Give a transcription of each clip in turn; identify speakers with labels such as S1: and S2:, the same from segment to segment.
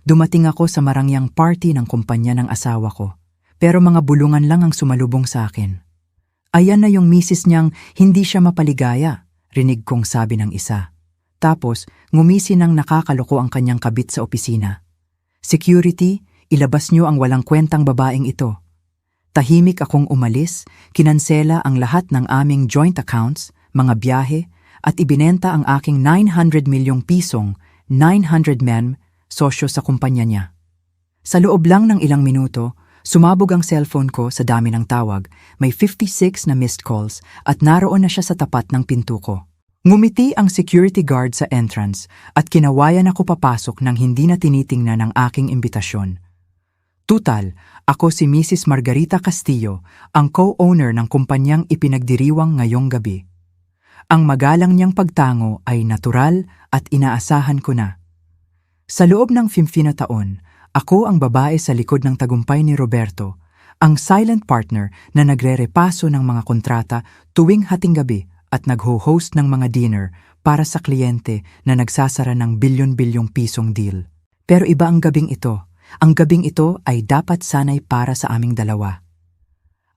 S1: Dumating ako sa marangyang party ng kumpanya ng asawa ko, pero mga bulungan lang ang sumalubong sa akin. Ayan na yung misis niyang hindi siya mapaligaya, rinig kong sabi ng isa. Tapos, ngumisi ng nakakaloko ang kanyang kabit sa opisina. Security, ilabas niyo ang walang kwentang babaeng ito. Tahimik akong umalis, kinansela ang lahat ng aming joint accounts, mga biyahe, at ibinenta ang aking 900 milyong pisong, 900 mem, sosyo sa kumpanya niya. Sa loob lang ng ilang minuto, sumabog ang cellphone ko sa dami ng tawag, may 56 na missed calls at naroon na siya sa tapat ng pinto ko. Ngumiti ang security guard sa entrance at kinawayan ako papasok nang hindi na tinitingnan ang aking imbitasyon. Tutal, ako si Mrs. Margarita Castillo, ang co-owner ng kumpanyang ipinagdiriwang ngayong gabi. Ang magalang niyang pagtango ay natural at inaasahan ko na. Sa loob ng 15 na taon, ako ang babae sa likod ng tagumpay ni Roberto, ang silent partner na nagre-repaso ng mga kontrata tuwing hating gabi at nagho-host ng mga dinner para sa kliyente na nagsasara ng bilyon-bilyong pisong deal. Pero iba ang gabing ito. Ang gabing ito ay dapat sanay para sa aming dalawa.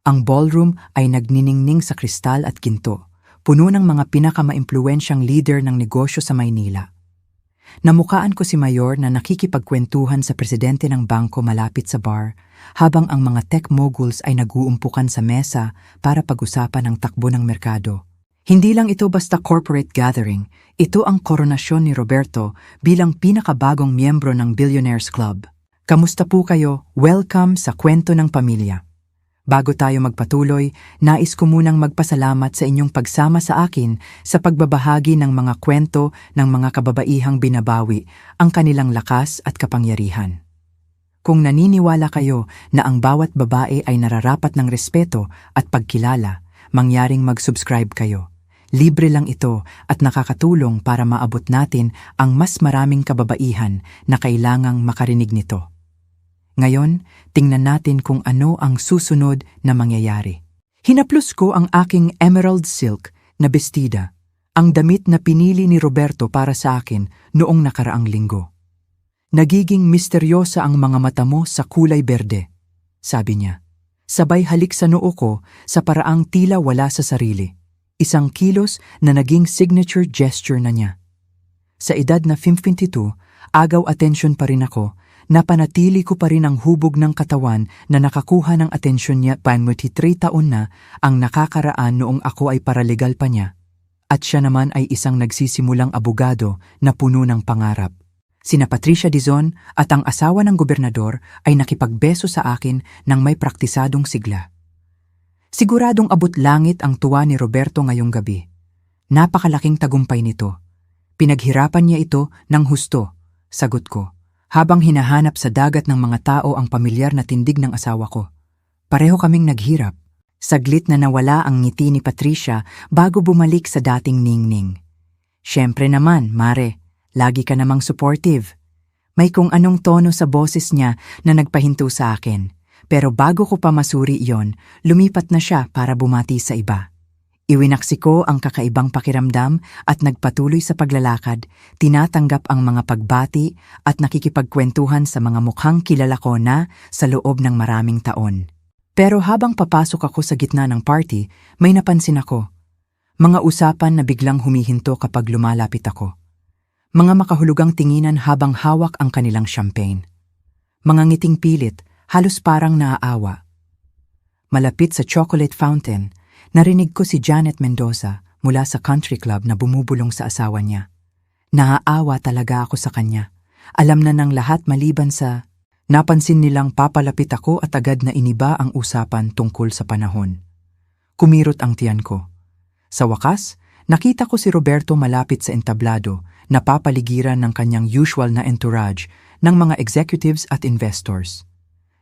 S1: Ang ballroom ay nagniningning sa kristal at ginto, puno ng mga pinakamaimpluwensyang leader ng negosyo sa Maynila. Namukaan ko si Mayor na nakikipagkwentuhan sa presidente ng bangko malapit sa bar, habang ang mga tech moguls ay nag-uumpukan sa mesa para pag-usapan ang takbo ng merkado. Hindi lang ito basta corporate gathering, ito ang koronasyon ni Roberto bilang pinakabagong miyembro ng Billionaires Club. Kamusta po kayo? Welcome sa Kwento ng Pamilya. Bago tayo magpatuloy, nais ko munang magpasalamat sa inyong pagsama sa akin sa pagbabahagi ng mga kwento ng mga kababaihang binabawi ang kanilang lakas at kapangyarihan. Kung naniniwala kayo na ang bawat babae ay nararapat ng respeto at pagkilala, mangyaring mag-subscribe kayo. Libre lang ito at nakakatulong para maabot natin ang mas maraming kababaihan na kailangang makarinig nito. Ngayon, tingnan natin kung ano ang susunod na mangyayari. Hinaplos ko ang aking emerald silk na bestida, ang damit na pinili ni Roberto para sa akin noong nakaraang linggo. Nagiging misteryosa ang mga mata mo sa kulay berde, sabi niya. Sabay halik sa noo ko sa paraang tila wala sa sarili. Isang kilos na naging signature gesture na niya. Sa edad na 52, agaw atensyon pa rin ako, napanatili ko pa rin ang hubog ng katawan na nakakuha ng atensyon niya 23 taon na ang nakakaraan noong ako ay paralegal pa niya. At siya naman ay isang nagsisimulang abogado na puno ng pangarap. Sina Patricia Dizon at ang asawa ng gobernador ay nakipagbeso sa akin ng may praktisadong sigla. Siguradong abot langit ang tuwa ni Roberto ngayong gabi. Napakalaking tagumpay nito. Pinaghirapan niya ito ng husto, sagot ko. Habang hinahanap sa dagat ng mga tao ang pamilyar na tindig ng asawa ko. Pareho kaming naghirap. Saglit na nawala ang ngiti ni Patricia bago bumalik sa dating ningning. Siyempre naman, Mare, lagi ka namang supportive. May kung anong tono sa boses niya na nagpahinto sa akin. Pero bago ko pa masuri iyon, lumipat na siya para bumati sa iba. Iwinaksi ko ang kakaibang pakiramdam at nagpatuloy sa paglalakad, tinatanggap ang mga pagbati at nakikipagkwentuhan sa mga mukhang kilala ko na sa loob ng maraming taon. Pero habang papasok ako sa gitna ng party, may napansin ako. Mga usapan na biglang humihinto kapag lumalapit ako. Mga makahulugang tinginan habang hawak ang kanilang champagne. Mga ngiting pilit, halos parang naaawa. Malapit sa chocolate fountain, narinig ko si Janet Mendoza mula sa country club na bumubulong sa asawa niya. Naaawa talaga ako sa kanya. Alam na ng lahat maliban sa... Napansin nilang papalapit ako at agad na iniba ang usapan tungkol sa panahon. Kumirot ang tiyan ko. Sa wakas, nakita ko si Roberto malapit sa entablado, napapaligiran ng kanyang usual na entourage ng mga executives at investors.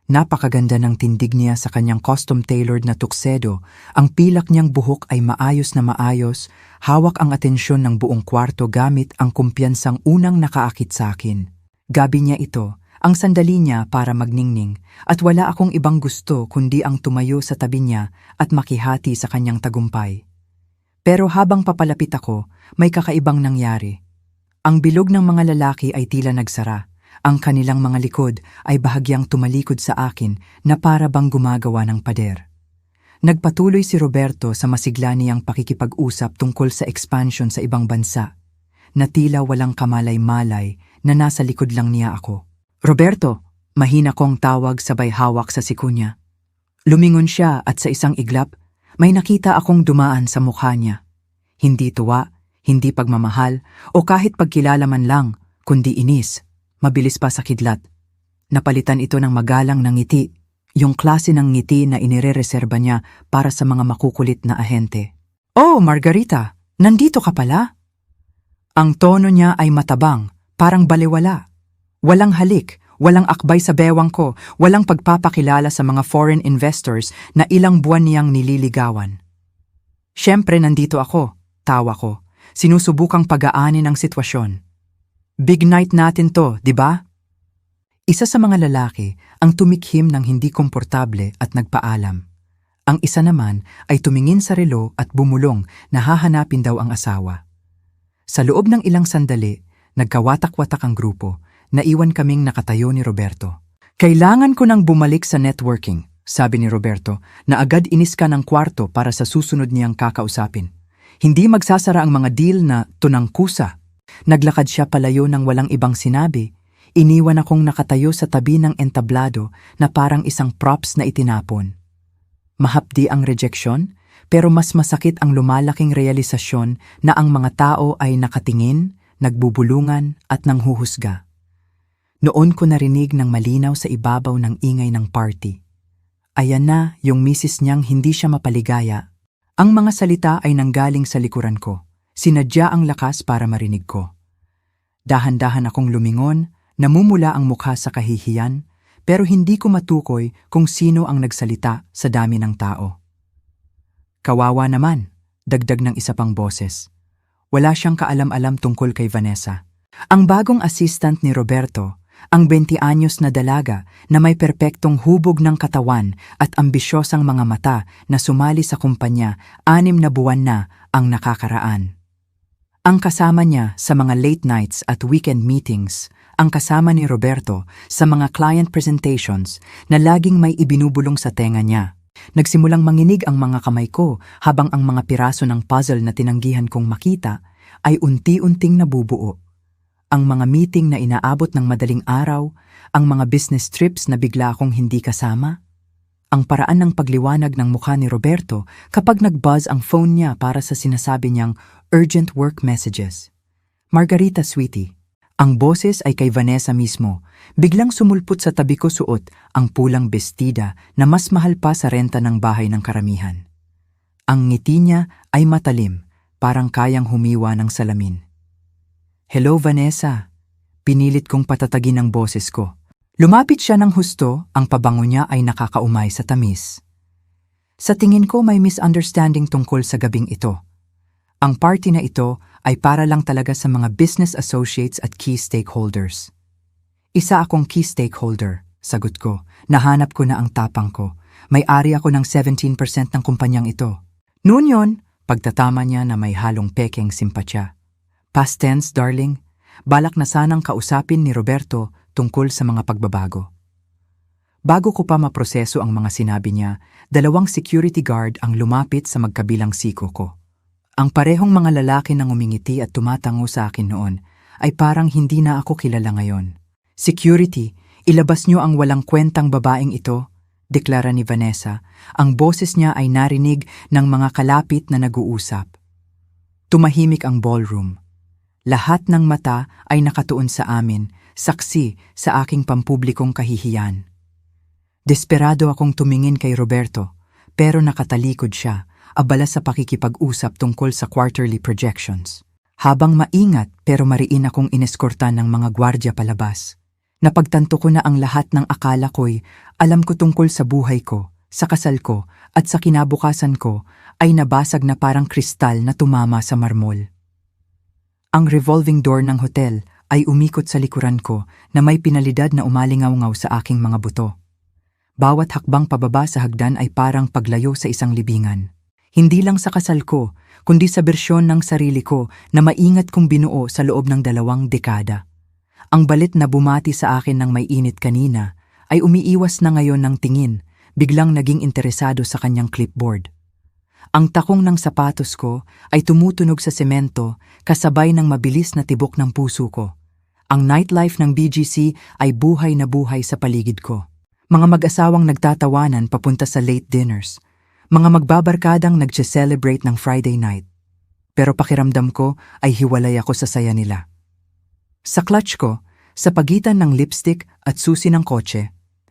S1: Napakaganda ng tindig niya sa kanyang custom-tailored na tuxedo, ang pilak niyang buhok ay maayos na maayos, hawak ang atensyon ng buong kwarto gamit ang kumpiyansang unang nakaakit sa akin. Gabi niya ito, ang sandali niya para magningning, at wala akong ibang gusto kundi ang tumayo sa tabi niya at makihati sa kanyang tagumpay. Pero habang papalapit ako, may kakaibang nangyari. Ang bilog ng mga lalaki ay tila nagsara, Ang kanilang mga likod ay bahagyang tumalikod sa akin na para bang gumagawa ng pader. Nagpatuloy si Roberto sa masigla niyang pakikipag-usap tungkol sa expansion sa ibang bansa, na tila walang kamalay-malay na nasa likod lang niya ako. "Roberto," mahina kong tawag sabay hawak sa siku niya. Lumingon siya at sa isang iglap, may nakita akong dumaan sa mukha niya. Hindi tuwa, hindi pagmamahal, o kahit pagkilala man lang, kundi inis, mabilis pa sa kidlat. Napalitan ito ng magalang na ngiti, yung klase ng ngiti na inirereserba niya para sa mga makukulit na ahente. "Oh, Margarita, nandito ka pala?" Ang tono niya ay matabang, parang balewala. Walang halik, walang akbay sa bewang ko, walang pagpapakilala sa mga foreign investors na ilang buwan niyang nililigawan. "Siyempre nandito ako," tawa ko, sinusubukang pag-aanin ang sitwasyon. "Big night natin to, di ba?" Isa sa mga lalaki ang tumikhim ng hindi komportable at nagpaalam. Ang isa naman ay tumingin sa relo at bumulong na hahanapin daw ang asawa. Sa loob ng ilang sandali, nagkawatak-watak ang grupo. Naiwan kaming nakatayo ni Roberto. "Kailangan ko nang bumalik sa networking," sabi ni Roberto, na agad iniska ng kwarto para sa susunod niyang kakausapin. Hindi magsasara ang mga deal na tunangkusa. Naglakad siya palayo ng walang ibang sinabi. Iniwan akong nakatayo sa tabi ng entablado na parang isang props na itinapon. Mahapdi ang rejeksyon, pero mas masakit ang lumalaking realisasyon na ang mga tao ay nakatingin, nagbubulungan at nanghuhusga. Noon ko narinig ng malinaw sa ibabaw ng ingay ng party. Ayan na yung misis niyang hindi siya mapaligaya. Ang mga salita ay nanggaling sa likuran ko. Sinadya ang lakas para marinig ko. Dahan-dahan akong lumingon, namumula ang mukha sa kahihiyan, pero hindi ko matukoy kung sino ang nagsalita sa dami ng tao. "Kawawa naman," dagdag ng isa pang boses. Wala siyang kaalam-alam tungkol kay Vanessa. Ang bagong assistant ni Roberto, ang 20 anyos na dalaga na may perpektong hubog ng katawan at ambisyosang mga mata na sumali sa kumpanya 6 na buwan na ang nakakaraan. Ang kasama niya sa mga late nights at weekend meetings, ang kasama ni Roberto sa mga client presentations na laging may ibinubulong sa tenga niya. Nagsimulang manginig ang mga kamay ko habang ang mga piraso ng puzzle na tinanggihan kong makita ay unti-unting nabubuo. Ang mga meeting na inaabot ng madaling araw, ang mga business trips na bigla akong hindi kasama, ang paraan ng pagliwanag ng mukha ni Roberto kapag nag-buzz ang phone niya para sa sinasabi niyang urgent work messages. "Margarita, sweetie." Ang boses ay kay Vanessa mismo. Biglang sumulpot sa tabi ko suot ang pulang bestida na mas mahal pa sa renta ng bahay ng karamihan. Ang ngiti niya ay matalim, parang kayang humiwa ng salamin. "Hello, Vanessa." Pinilit kong patatagin ang boses ko. Lumapit siya ng husto, ang pabango niya ay nakakaumay sa tamis. Sa tingin ko may misunderstanding tungkol sa gabing ito. Ang party na ito ay para lang talaga sa mga business associates at key stakeholders. "Isa akong key stakeholder," sagot ko. Nahanap ko na ang tapang ko. May-ari ako ng 17% ng kumpanyang ito. "Noon yon," pagtatama niya na may halong pekeng simpatya. Past tense, darling. Balak na sanang kausapin ni Roberto tungkol sa mga pagbabago. Bago ko pa maproseso ang mga sinabi niya, 2 security guard ang lumapit sa magkabilang siko ko. Ang parehong mga lalaki na ngumingiti at tumatango sa akin noon ay parang hindi na ako kilala ngayon. "Security, ilabas niyo ang walang kwentang babaeng ito," deklara ni Vanessa. Ang boses niya ay narinig ng mga kalapit na nag-uusap. Tumahimik ang ballroom. Lahat ng mata ay nakatuon sa amin, saksi sa aking pampublikong kahihiyan. Desperado akong tumingin kay Roberto, pero nakatalikod siya, abala sa pakikipag-usap tungkol sa quarterly projections. Habang maingat pero mariin akong ineskortan ng mga gwardya palabas. Napagtanto ko na ang lahat ng akala ko'y alam ko tungkol sa buhay ko, sa kasal ko at sa kinabukasan ko ay nabasag na parang kristal na tumama sa marmol. Ang revolving door ng hotel ay umikot sa likuran ko na may pinalidad na umalingaw-ngaw sa aking mga buto. Bawat hakbang pababa sa hagdan ay parang paglayo sa isang libingan. Hindi lang sa kasal ko, kundi sa bersyon ng sarili ko na maingat kong binuo sa loob ng 2 dekada. Ang balit na bumati sa akin ng may init kanina ay umiiwas na ngayon ng tingin, biglang naging interesado sa kanyang clipboard. Ang takong ng sapatos ko ay tumutunog sa semento kasabay ng mabilis na tibok ng puso ko. Ang nightlife ng BGC ay buhay na buhay sa paligid ko. Mga mag-asawang nagtatawanan papunta sa late dinners. Mga magbabarkadang nag-celebrate ng Friday night. Pero pakiramdam ko ay hiwalay ako sa saya nila. Sa clutch ko, sa pagitan ng lipstick at susi ng kotse,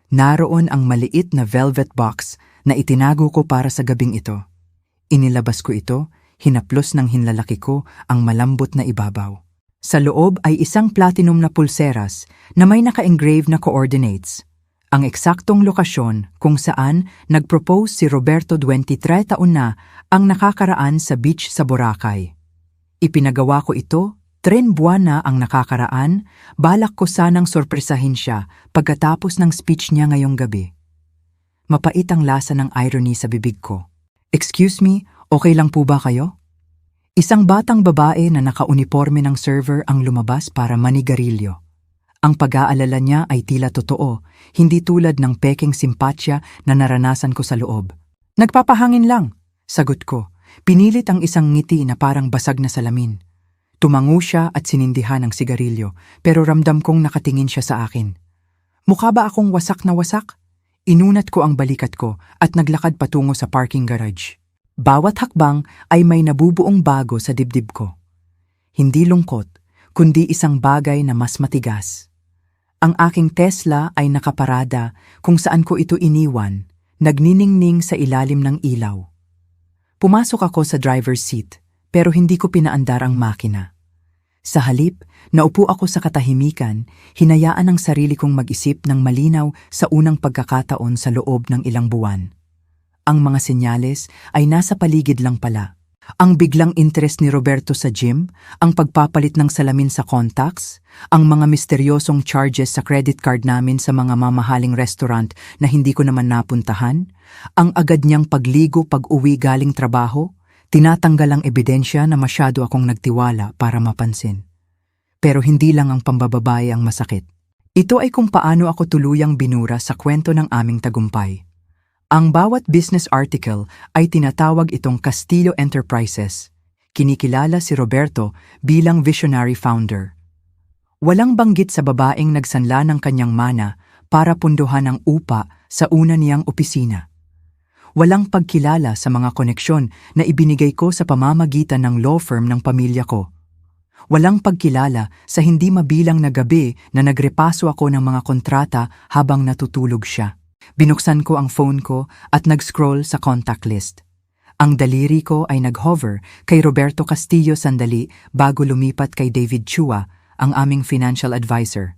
S1: naroon ang maliit na velvet box na itinago ko para sa gabing ito. Inilabas ko ito, hinaplos ng hinlalaki ko ang malambot na ibabaw. Sa loob ay isang platinum na pulseras na may naka-engrave na coordinates. Ang eksaktong lokasyon kung saan nag-propose si Roberto 23 taon na ang nakakaraan sa beach sa Boracay. Ipinagawa ko ito, 3 buwan na ang nakakaraan, balak ko sanang sorpresahin siya pagkatapos ng speech niya ngayong gabi. Mapait ang lasa ng irony sa bibig ko. Excuse me, okay lang po ba kayo? Isang batang babae na naka-uniforme ng server ang lumabas para manigarilyo. Ang pag-aalala niya ay tila totoo, hindi tulad ng peking simpatsya na naranasan ko sa loob. Nagpapahangin lang, sagot ko. Pinilit ang isang ngiti na parang basag na salamin. Tumango siya at sinindihan ang sigarilyo, pero ramdam kong nakatingin siya sa akin. Mukha ba akong wasak na wasak? Inunat ko ang balikat ko at naglakad patungo sa parking garage. Bawat hakbang ay may nabubuong bago sa dibdib ko. Hindi lungkot, kundi isang bagay na mas matigas. Ang aking Tesla ay nakaparada kung saan ko ito iniwan, nagniningning sa ilalim ng ilaw. Pumasok ako sa driver's seat, pero hindi ko pinaandar ang makina. Sa halip, naupo ako sa katahimikan, hinayaan ang sarili kong mag-isip ng malinaw sa unang pagkakataon sa loob ng ilang buwan. Ang mga senyales ay nasa paligid lang pala. Ang biglang interest ni Roberto sa gym, ang pagpapalit ng salamin sa contacts, ang mga misteryosong charges sa credit card namin sa mga mamahaling restaurant na hindi ko naman napuntahan, ang agad niyang pagligo pag-uwi galing trabaho, tinatanggal ang ebidensya na masyado akong nagtiwala para mapansin. Pero hindi lang ang pambababae ang masakit. Ito ay kung paano ako tuluyang binura sa kwento ng aming tagumpay. Ang bawat business article ay tinatawag itong Castillo Enterprises. Kinikilala si Roberto bilang visionary founder. Walang banggit sa babaeng nagsanla ng kanyang mana para punduhan ang upa sa una niyang opisina. Walang pagkilala sa mga koneksyon na ibinigay ko sa pamamagitan ng law firm ng pamilya ko. Walang pagkilala sa hindi mabilang na gabi na nagrepaso ako ng mga kontrata habang natutulog siya. Binuksan ko ang phone ko at nag-scroll sa contact list. Ang daliri ko ay nag-hover kay Roberto Castillo sandali bago lumipat kay David Chua, ang aming financial advisor.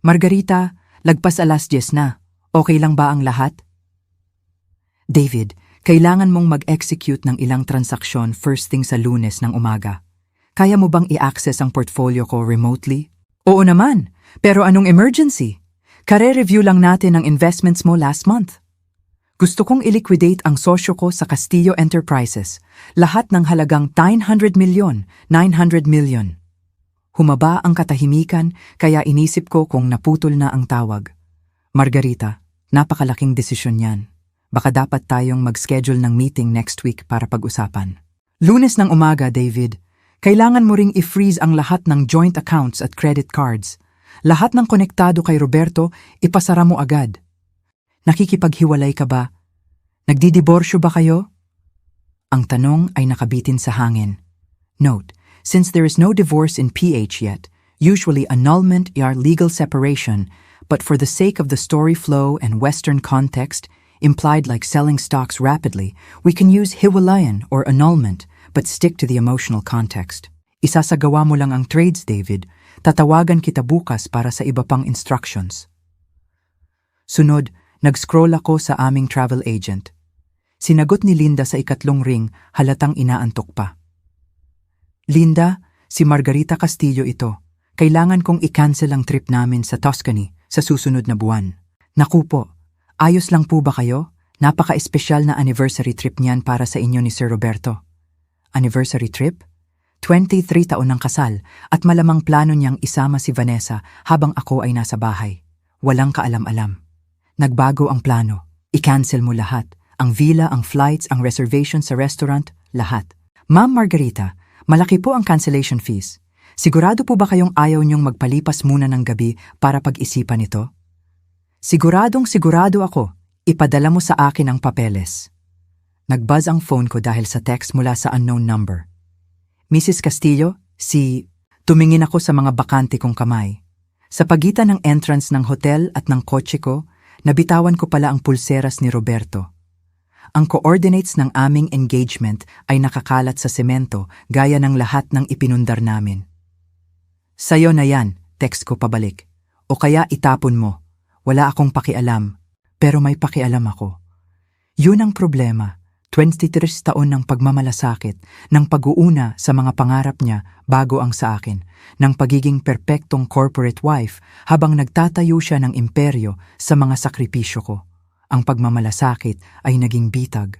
S1: Margarita, lagpas 10:00 na. Okay lang ba ang lahat? David, kailangan mong mag-execute ng ilang transaksyon first thing sa Lunes ng umaga. Kaya mo bang i-access ang portfolio ko remotely? Oo naman, pero anong emergency? Kare-review lang natin ang investments mo last month. Gusto kong i-liquidate ang sosyo ko sa Castillo Enterprises, lahat ng halagang 900 million. Humaba ang katahimikan kaya inisip ko kung naputol na ang tawag. Margarita, napakalaking desisyon yan. Baka dapat tayong mag-schedule ng meeting next week para pag-usapan. Lunes ng umaga, David. Kailangan mo ring i-freeze ang lahat ng joint accounts at credit cards. Lahat ng konektado kay Roberto, ipasara mo agad. Nakikipaghiwalay ka ba? Nagdidiborsyo ba kayo? Ang tanong ay nakabitin sa hangin. Note, since there is no divorce in PH yet, usually annulment or legal separation, but for the sake of the story flow and Western context, implied like selling stocks rapidly, we can use hiwalayan or annulment, but stick to the emotional context. Isasagawa mo lang ang trades, David. Tatawagan kita bukas para sa iba pang instructions. Sunod, nag-scroll ako sa aming travel agent. Sinagot ni Linda sa ikatlong ring, halatang inaantok pa. Linda, si Margarita Castillo ito. Kailangan kong i-cancel ang trip namin sa Tuscany sa susunod na buwan. Naku po, ayos lang po ba kayo? Napaka-espesyal na anniversary trip niyan para sa inyo ni Sir Roberto. Anniversary trip? 23 taon ng kasal at malamang plano niyang isama si Vanessa habang ako ay nasa bahay. Walang kaalam-alam. Nagbago ang plano. I-cancel mo lahat. Ang villa, ang flights, ang reservation sa restaurant, lahat. Ma'am Margarita, malaki po ang cancellation fees. Sigurado po ba kayong ayaw niyong magpalipas muna ng gabi para pag-isipan ito? Siguradong sigurado ako. Ipadala mo sa akin ang papeles. Nagbuzz ang phone ko dahil sa text mula sa unknown number. Mrs. Castillo, tumingin ako sa mga bakante kong kamay. Sa pagitan ng entrance ng hotel at ng kotse ko, nabitawan ko pala ang pulseras ni Roberto. Ang coordinates ng aming engagement ay nakakalat sa semento gaya ng lahat ng ipinundar namin. Sayo na yan, text ko pabalik. O kaya itapon mo. Wala akong pakialam, pero may pakialam ako. Yun ang problema. 23 taon ng pagmamalasakit, ng pag-uuna sa mga pangarap niya bago ang sa akin, ng pagiging perpektong corporate wife habang nagtatayo siya ng imperyo sa mga sakripisyo ko. Ang pagmamalasakit ay naging bitag.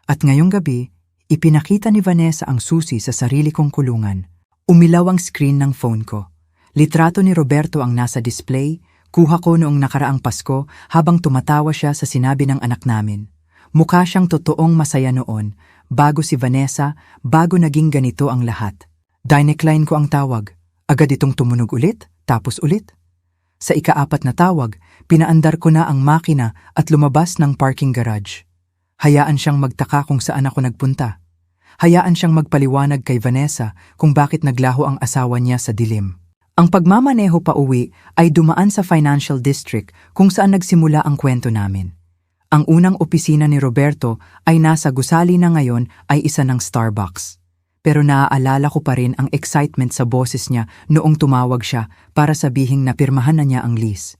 S1: At ngayong gabi, ipinakita ni Vanessa ang susi sa sarili kong kulungan. Umilaw ang screen ng phone ko. Litrato ni Roberto ang nasa display, kuha ko noong nakaraang Pasko habang tumatawa siya sa sinabi ng anak namin. Mukha siyang totoong masaya noon, bago si Vanessa, bago naging ganito ang lahat. Dinecline ko ang tawag. Agad itong tumunog ulit, tapos ulit. Sa ika-4 na tawag, pinaandar ko na ang makina at lumabas ng parking garage. Hayaan siyang magtaka kung saan ako nagpunta. Hayaan siyang magpaliwanag kay Vanessa kung bakit naglaho ang asawa niya sa dilim. Ang pagmamaneho pa uwi ay dumaan sa financial district kung saan nagsimula ang kwento namin. Ang unang opisina ni Roberto ay nasa gusali na ngayon ay isa ng Starbucks. Pero naaalala ko pa rin ang excitement sa boses niya noong tumawag siya para sabihing napirmahan na niya ang lease.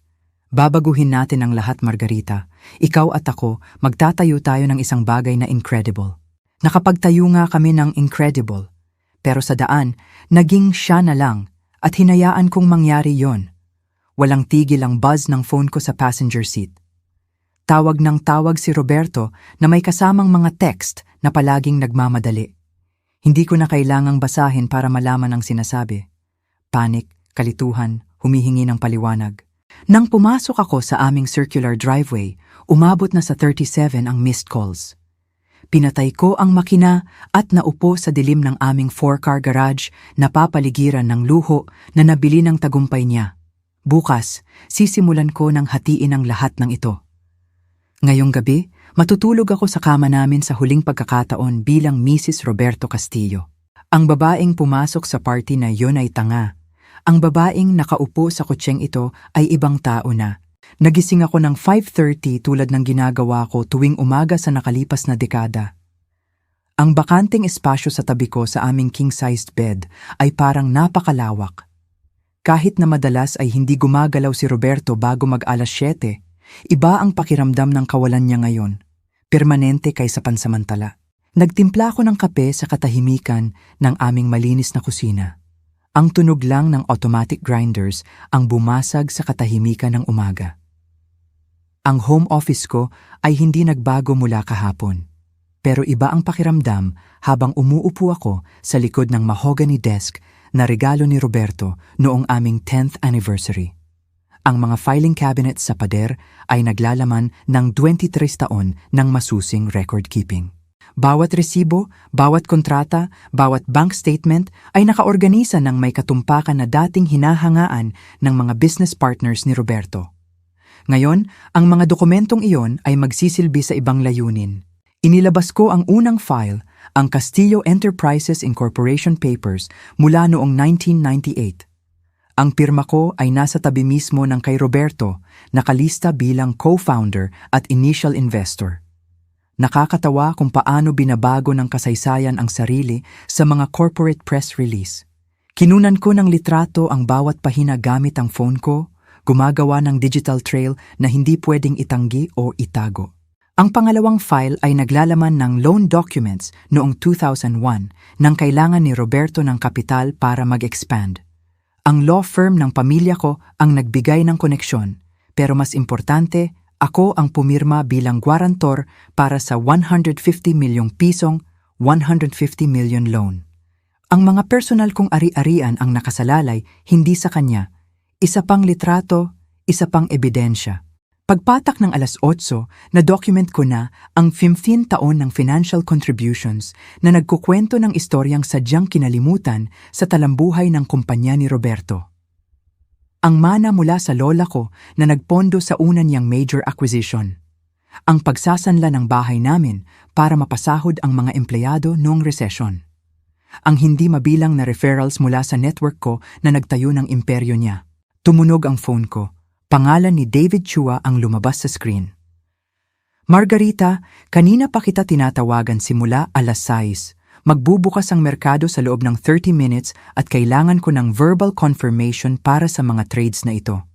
S1: Babaguhin natin ang lahat, Margarita. Ikaw at ako, magtatayo tayo ng isang bagay na incredible. Nakapagtayo nga kami ng incredible. Pero sa daan, naging siya na lang at hinayaan kong mangyari yon. Walang tigil ang buzz ng phone ko sa passenger seat. Tawag ng tawag si Roberto na may kasamang mga text na palaging nagmamadali. Hindi ko na kailangang basahin para malaman ang sinasabi. Panik, kalituhan, humihingi ng paliwanag. Nang pumasok ako sa aming circular driveway, umabot na sa 37 ang missed calls. Pinatay ko ang makina at naupo sa dilim ng aming 4-car garage na papaligiran ng luho na nabili ng tagumpay niya. Bukas, sisimulan ko ng hatiin ang lahat ng ito. Ngayong gabi, matutulog ako sa kama namin sa huling pagkakataon bilang Mrs. Roberto Castillo. Ang babaeng pumasok sa party na yon ay tanga. Ang babaeng nakaupo sa kutseng ito ay ibang tao na. Nagising ako ng 5:30 tulad ng ginagawa ko tuwing umaga sa nakalipas na dekada. Ang bakanting espasyo sa tabi ko sa aming king-sized bed ay parang napakalawak. Kahit na madalas ay hindi gumagalaw si Roberto bago mag-alas 7, iba ang pakiramdam ng kawalan niya ngayon. Permanente kaysa pansamantala. Nagtimpla ako ng kape sa katahimikan ng aming malinis na kusina. Ang tunog lang ng automatic grinders ang bumasag sa katahimikan ng umaga. Ang home office ko ay hindi nagbago mula kahapon. Pero iba ang pakiramdam habang umuupo ako sa likod ng mahogany desk na regalo ni Roberto noong aming 10th anniversary. Ang mga filing cabinets sa pader ay naglalaman ng 23 taon ng masusing record keeping. Bawat resibo, bawat kontrata, bawat bank statement ay nakaorganisa ng may katumpakan na dating hinahangaan ng mga business partners ni Roberto. Ngayon, ang mga dokumentong iyon ay magsisilbi sa ibang layunin. Inilabas ko ang unang file, ang Castillo Enterprises Incorporation Papers mula noong 1998. Ang pirma ko ay nasa tabi mismo ng kay Roberto, nakalista bilang co-founder at initial investor. Nakakatawa kung paano binabago ng kasaysayan ang sarili sa mga corporate press release. Kinunan ko ng litrato ang bawat pahina gamit ang phone ko, gumagawa ng digital trail na hindi pwedeng itanggi o itago. Ang pangalawang file ay naglalaman ng loan documents noong 2001 nang kailangan ni Roberto ng kapital para mag-expand. Ang law firm ng pamilya ko ang nagbigay ng koneksyon, pero mas importante, ako ang pumirma bilang guarantor para sa 150 milyong pisong 150 million loan. Ang mga personal kong ari-arian ang nakasalalay, hindi sa kanya. Isa pang litrato, isa pang ebidensya. Pagpatak ng 8:00, na-document ko na ang 15 taon ng financial contributions na nagkukwento ng istoryang sadyang kinalimutan sa talambuhay ng kumpanya ni Roberto. Ang mana mula sa lola ko na nagpondo sa una niyang major acquisition. Ang pagsasanla ng bahay namin para mapasahod ang mga empleyado noong recession. Ang hindi mabilang na referrals mula sa network ko na nagtayo ng imperyo niya. Tumunog ang phone ko. Pangalan ni David Chua ang lumabas sa screen. Margarita, kanina pa kita tinatawagan simula 6:00. Magbubukas ang merkado sa loob ng 30 minutes at kailangan ko ng verbal confirmation para sa mga trades na ito.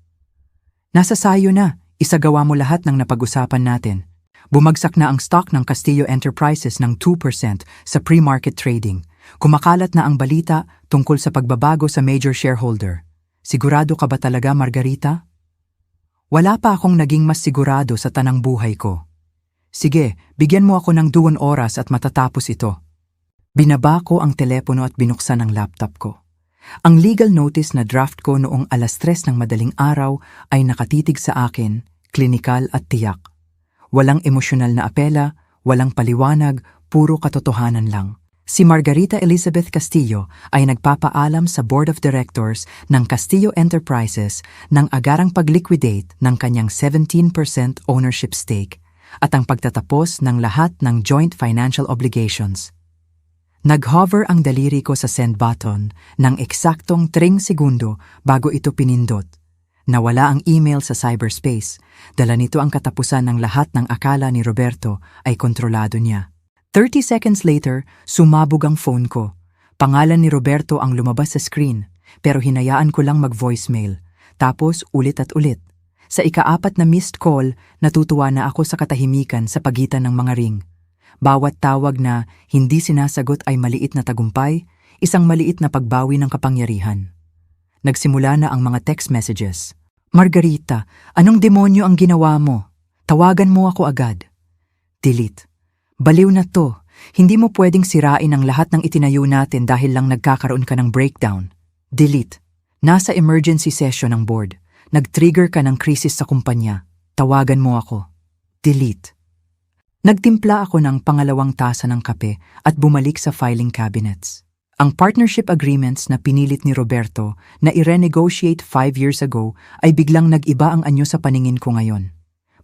S1: Nasa sayo na, isagawa mo lahat ng napag-usapan natin. Bumagsak na ang stock ng Castillo Enterprises ng 2% sa pre-market trading. Kumakalat na ang balita tungkol sa pagbabago sa major shareholder. Sigurado ka ba talaga, Margarita? Wala pa akong naging mas sigurado sa tanang buhay ko. Sige, bigyan mo ako ng 2 oras at matatapos ito. Binaba ko ang telepono at binuksan ang laptop ko. Ang legal notice na draft ko noong 3:00 ng madaling araw ay nakatitig sa akin, klinikal at tiyak. Walang emosyonal na apela, walang paliwanag, puro katotohanan lang. Si Margarita Elizabeth Castillo ay nagpapaalam sa Board of Directors ng Castillo Enterprises ng agarang pag-liquidate ng kanyang 17% ownership stake at ang pagtatapos ng lahat ng joint financial obligations. Nag-hover ang daliri ko sa send button ng eksaktong 3 segundo bago ito pinindot. Nawala ang email sa cyberspace. Dala nito ang katapusan ng lahat ng akala ni Roberto ay kontrolado niya. 30 seconds later, sumabog ang phone ko. Pangalan ni Roberto ang lumabas sa screen, pero hinayaan ko lang mag-voicemail. Tapos ulit at ulit. Sa ika-4 na missed call, natutuwa na ako sa katahimikan sa pagitan ng mga ring. Bawat tawag na hindi sinasagot ay maliit na tagumpay, isang maliit na pagbawi ng kapangyarihan. Nagsimula na ang mga text messages. Margarita, anong demonyo ang ginawa mo? Tawagan mo ako agad. Delete. Baliw na to. Hindi mo pwedeng sirain ang lahat ng itinayo natin dahil lang nagkakaroon ka ng breakdown. Delete. Nasa emergency session ng board. Nag-trigger ka ng krisis sa kumpanya. Tawagan mo ako. Delete. Nagtimpla ako ng pangalawang tasa ng kape at bumalik sa filing cabinets. Ang partnership agreements na pinilit ni Roberto na i-renegotiate 5 years ago ay biglang nag-iba ang anyo sa paningin ko ngayon.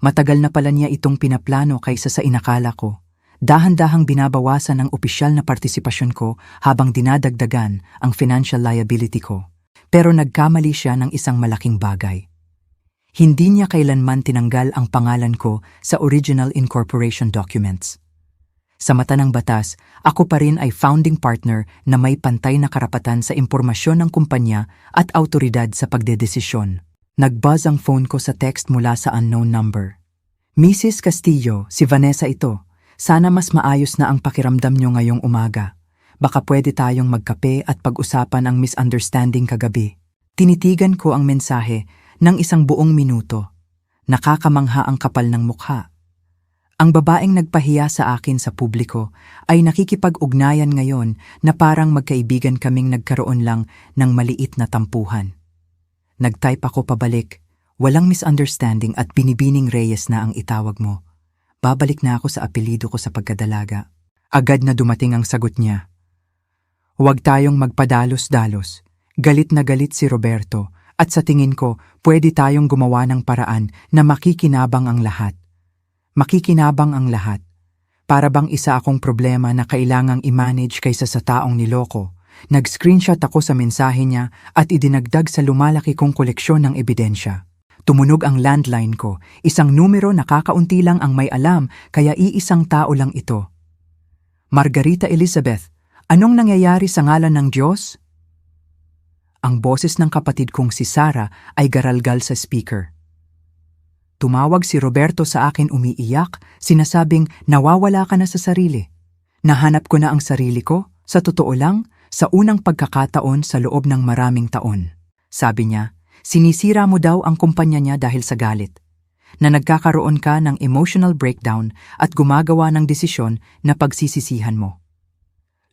S1: Matagal na pala niya itong pinaplano kaysa sa inakala ko. Dahan-dahang binabawasan ang opisyal na partisipasyon ko habang dinadagdagan ang financial liability ko. Pero nagkamali siya ng isang malaking bagay. Hindi niya kailanman tinanggal ang pangalan ko sa original incorporation documents. Sa mata ng batas, ako pa rin ay founding partner na may pantay na karapatan sa impormasyon ng kumpanya at autoridad sa pagdedesisyon. Nag-buzz ang phone ko sa text mula sa unknown number. Mrs. Castillo, si Vanessa ito. Sana mas maayos na ang pakiramdam niyo ngayong umaga. Baka pwede tayong magkape at pag-usapan ang misunderstanding kagabi. Tinitigan ko ang mensahe ng 1 buong minuto. Nakakamangha ang kapal ng mukha. Ang babaeng nagpahiya sa akin sa publiko ay nakikipag-ugnayan ngayon na parang magkaibigan kaming nagkaroon lang ng maliit na tampuhan. Nag-type ako pabalik, walang misunderstanding at Binibining Reyes na ang itawag mo. Babalik na ako sa apelido ko sa pagkadalaga. Agad na dumating ang sagot niya. Huwag tayong magpadalos-dalos. Galit na galit si Roberto at sa tingin ko pwede tayong gumawa ng paraan na makikinabang ang lahat. Makikinabang ang lahat. Para bang isa akong problema na kailangang i-manage kaysa sa taong niloko. Nag-screenshot ako sa mensahe niya at idinagdag sa lumalaki kong koleksyon ng ebidensya. Tumunog ang landline ko, isang numero na kakaunti lang ang may alam kaya iisang tao lang ito. Margarita Elizabeth, anong nangyayari sa ngalan ng Diyos? Ang boses ng kapatid kong si Sarah ay garalgal sa speaker. Tumawag si Roberto sa akin umiiyak, sinasabing nawawala ka na sa sarili. Nahanap ko na ang sarili ko, sa totoo lang, sa unang pagkakataon sa loob ng maraming taon. Sabi niya, sinisira mo daw ang kumpanya niya dahil sa galit. Na nagkakaroon ka ng emotional breakdown at gumagawa ng desisyon na pagsisisihan mo.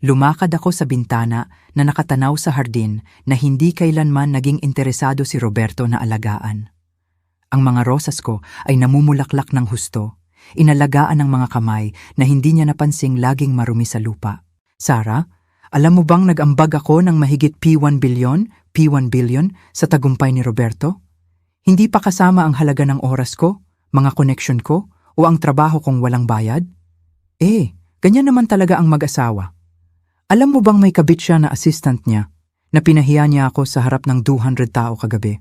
S1: Lumakad ako sa bintana na nakatanaw sa hardin na hindi kailanman naging interesado si Roberto na alagaan. Ang mga rosas ko ay namumulaklak ng husto, inalagaan ng mga kamay na hindi niya napansing laging marumi sa lupa. Sarah, alam mo bang nag-ambag ako ng mahigit P1 billion sa tagumpay ni Roberto? Hindi pa kasama ang halaga ng oras ko, mga koneksyon ko, o ang trabaho kong walang bayad? Ganyan naman talaga ang mag-asawa. Alam mo bang may kabit siya na assistant niya, na pinahiya niya ako sa harap ng 200 tao kagabi?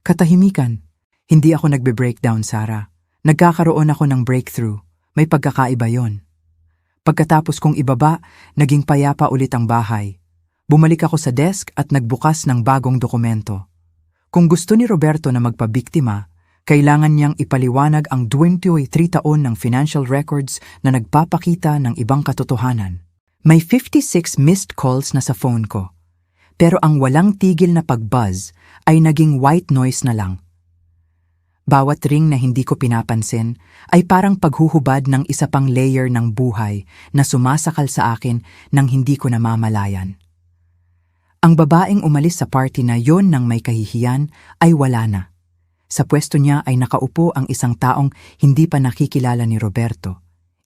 S1: Katahimikan. Hindi ako nagbe-breakdown, Sarah. Nagkakaroon ako ng breakthrough. May pagkakaiba yon. Pagkatapos kong ibaba, naging payapa ulit ang bahay. Bumalik ako sa desk at nagbukas ng bagong dokumento. Kung gusto ni Roberto na magpabiktima, kailangan niyang ipaliwanag ang 23 taon ng financial records na nagpapakita ng ibang katotohanan. May 56 missed calls na sa phone ko, pero ang walang tigil na pag-buzz ay naging white noise na lang. Bawat ring na hindi ko pinapansin ay parang paghuhubad ng isa pang layer ng buhay na sumasakal sa akin nang hindi ko namamalayan. Ang babaeng umalis sa party na yon nang may kahihiyan ay wala na. Sa pwesto niya ay nakaupo ang isang taong hindi pa nakikilala ni Roberto.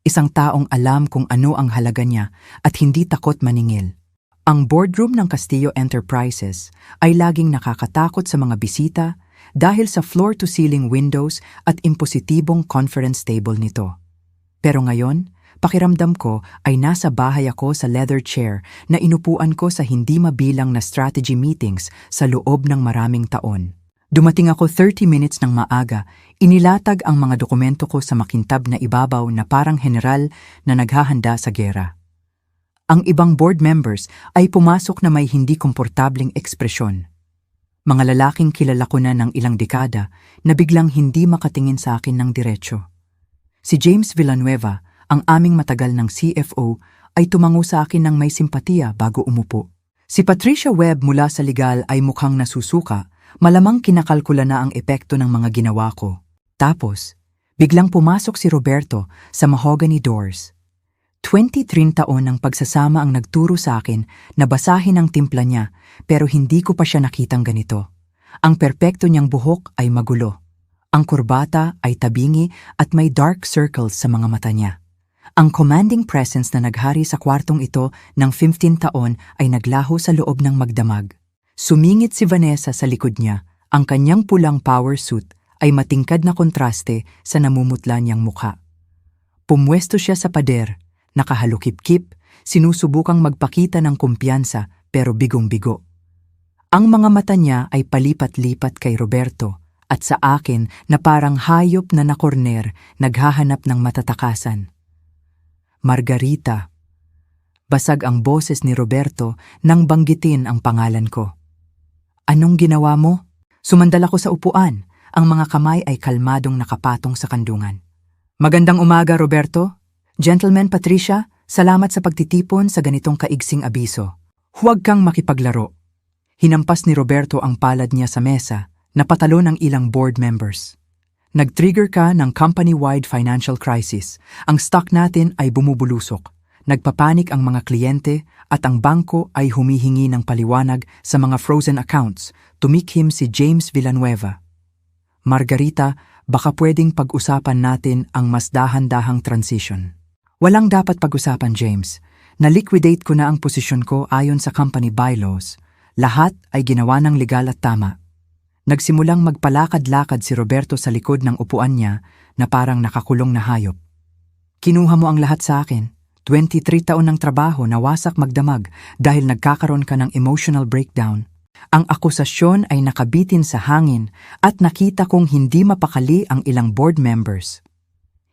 S1: Isang taong alam kung ano ang halaga niya at hindi takot maningil. Ang boardroom ng Castillo Enterprises ay laging nakakatakot sa mga bisita dahil sa floor-to-ceiling windows at impositibong conference table nito. Pero ngayon, pakiramdam ko ay nasa bahay ako sa leather chair na inupuan ko sa hindi mabilang na strategy meetings sa loob ng maraming taon. Dumating ako 30 minutes ng maaga, inilatag ang mga dokumento ko sa makintab na ibabaw na parang general na naghahanda sa gera. Ang ibang board members ay pumasok na may hindi komportabling ekspresyon. Mga lalaking kilala ko na ng ilang dekada na biglang hindi makatingin sa akin ng diretsyo. Si James Villanueva, ang aming matagal ng CFO, ay tumango sa akin ng may simpatiya bago umupo. Si Patricia Webb mula sa legal ay mukhang nasusuka, malamang kinakalkula na ang epekto ng mga ginawa ko. Tapos, biglang pumasok si Roberto sa mahogany doors. 23 taon ng pagsasama ang nagturo sa akin na basahin ang timpla niya pero hindi ko pa siya nakitang ganito. Ang perpekto niyang buhok ay magulo. Ang kurbata ay tabingi at may dark circles sa mga mata niya. Ang commanding presence na naghari sa kwartong ito ng 15 taon ay naglaho sa loob ng magdamag. Sumingit si Vanessa sa likod niya. Ang kanyang pulang power suit ay matingkad na kontraste sa namumutla niyang mukha. Pumwesto siya sa pader, nakahalukip-kip, sinusubukang magpakita ng kumpiyansa pero bigong-bigo. Ang mga mata niya ay palipat-lipat kay Roberto at sa akin na parang hayop na nakorner naghahanap ng matatakasan. Margarita. Basag ang boses ni Roberto nang banggitin ang pangalan ko. Anong ginawa mo? Sumandal ako sa upuan. Ang mga kamay ay kalmadong nakapatong sa kandungan. Magandang umaga, Roberto. Gentleman Patricia, salamat sa pagtitipon sa ganitong kaigsing abiso. Huwag kang makipaglaro. Hinampas ni Roberto ang palad niya sa mesa, napatalo ng ilang board members. Nag-trigger ka ng company-wide financial crisis. Ang stock natin ay bumubulusok. Nagpapanik ang mga kliyente at ang bangko ay humihingi ng paliwanag sa mga frozen accounts, tumikhim si James Villanueva. Margarita, baka pwedeng pag-usapan natin ang mas dahan-dahang transition. Walang dapat pag-usapan, James. Na-liquidate ko na ang posisyon ko ayon sa company bylaws. Lahat ay ginawa ng legal at tama. Nagsimulang magpalakad-lakad si Roberto sa likod ng upuan niya na parang nakakulong na hayop. Kinuha mo ang lahat sa akin. 23 taon ng trabaho na wasak magdamag dahil nagkakaroon ka ng emotional breakdown. Ang akusasyon ay nakabitin sa hangin at nakita kong hindi mapakali ang ilang board members.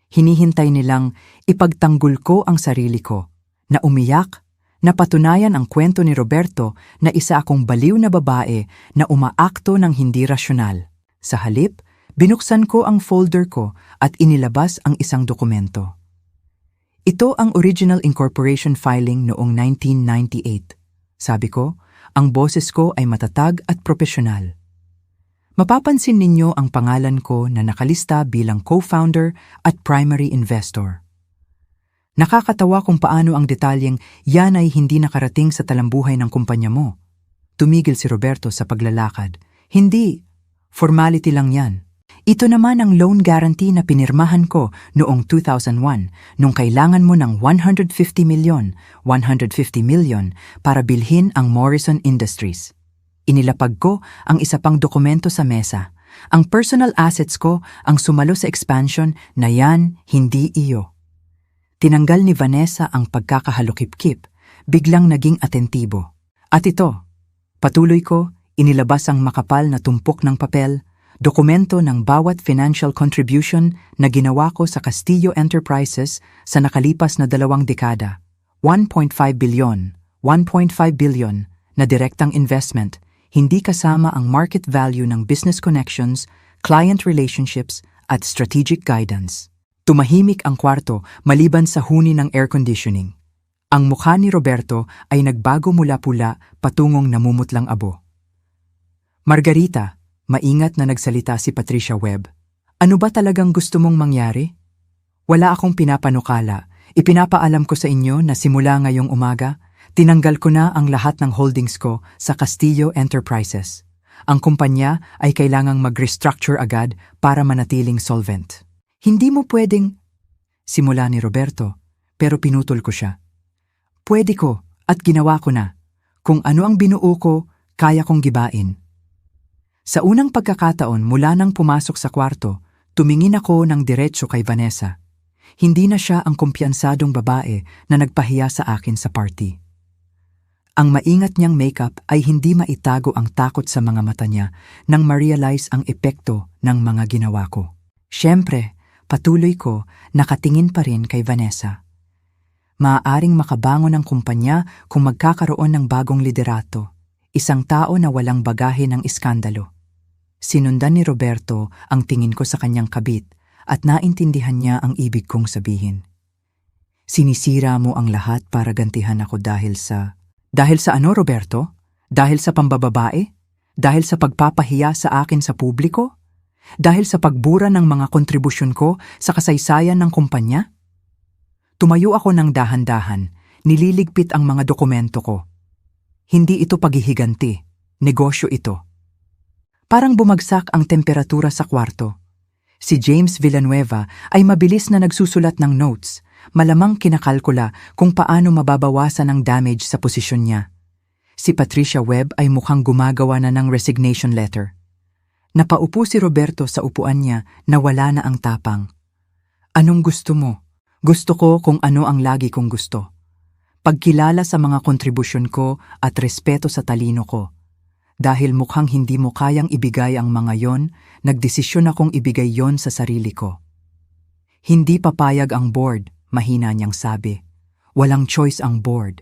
S1: Hinihintay nilang ipagtanggol ko ang sarili ko, na umiyak, na patunayan ang kwento ni Roberto na isa akong baliw na babae na umaakto ng hindi rasyonal. Sa halip, binuksan ko ang folder ko at inilabas ang isang dokumento. Ito ang original incorporation filing noong 1998. Sabi ko, ang boses ko ay matatag at propesyonal. Mapapansin ninyo ang pangalan ko na nakalista bilang co-founder at primary investor. Nakakatawa kung paano ang detalyeng yan ay hindi nakarating sa talambuhay ng kumpanya mo. Tumigil si Roberto sa paglalakad. Hindi, formality lang yan. Ito naman ang loan guarantee na pinirmahan ko noong 2001 nung kailangan mo ng 150 million para bilhin ang Morrison Industries. Inilapag ko ang isa pang dokumento sa mesa. Ang personal assets ko ang sumalo sa expansion na yan hindi iyo. Tinanggal ni Vanessa ang pagkakahalukip-kip, biglang naging atentibo. At ito, patuloy ko, inilabas ang makapal na tumpok ng papel, dokumento ng bawat financial contribution na ginawa ko sa Castillo Enterprises sa nakalipas na 2 dekada. 1.5 billion na direktang investment, hindi kasama ang market value ng business connections, client relationships at strategic guidance. Tumahimik ang kwarto maliban sa huni ng air conditioning. Ang mukha ni Roberto ay nagbago mula pula patungong namumutlang abo. Margarita, maingat na nagsalita si Patricia Webb. Ano ba talagang gusto mong mangyari? Wala akong pinapanukala. Ipinapaalam ko sa inyo na simula ngayong umaga, tinanggal ko na ang lahat ng holdings ko sa Castillo Enterprises. Ang kumpanya ay kailangang mag-restructure agad para manatiling solvent. Hindi mo pwedeng, simula ni Roberto, pero pinutol ko siya. Pwede ko at ginawa ko na. Kung ano ang binuo ko, kaya kong gibain. Sa unang pagkakataon mula nang pumasok sa kwarto, tumingin ako ng diretso kay Vanessa. Hindi na siya ang kumpiyansadong babae na nagpahiya sa akin sa party. Ang maingat niyang makeup ay hindi maitago ang takot sa mga mata niya nang ma-realize ang epekto ng mga ginawa ko. Siyempre, patuloy ko, nakatingin pa rin kay Vanessa. Maaaring makabangon ang kumpanya kung magkakaroon ng bagong liderato, isang tao na walang bagahe ng iskandalo. Sinundan ni Roberto ang tingin ko sa kanyang kabit at naintindihan niya ang ibig kong sabihin. Sinisira mo ang lahat para gantihan ako dahil sa... Dahil sa ano, Roberto? Dahil sa pambababae? Dahil sa pagpapahiya sa akin sa publiko? Dahil sa pagbura ng mga kontribusyon ko sa kasaysayan ng kumpanya? Tumayo ako ng dahan-dahan, nililigpit ang mga dokumento ko. Hindi ito paghihiganti, negosyo ito. Parang bumagsak ang temperatura sa kwarto. Si James Villanueva ay mabilis na nagsusulat ng notes, malamang kinakalkula kung paano mababawasan ang damage sa posisyon niya. Si Patricia Webb ay mukhang gumagawa na ng resignation letter. Napaupo si Roberto sa upuan niya na wala na ang tapang. Anong gusto mo? Gusto ko kung ano ang lagi kong gusto. Pagkilala sa mga kontribusyon ko at respeto sa talino ko. Dahil mukhang hindi mo kayang ibigay ang mga yon, nagdesisyon akong ibigay yon sa sarili ko. Hindi papayag ang board, mahina niyang sabi. Walang choice ang board.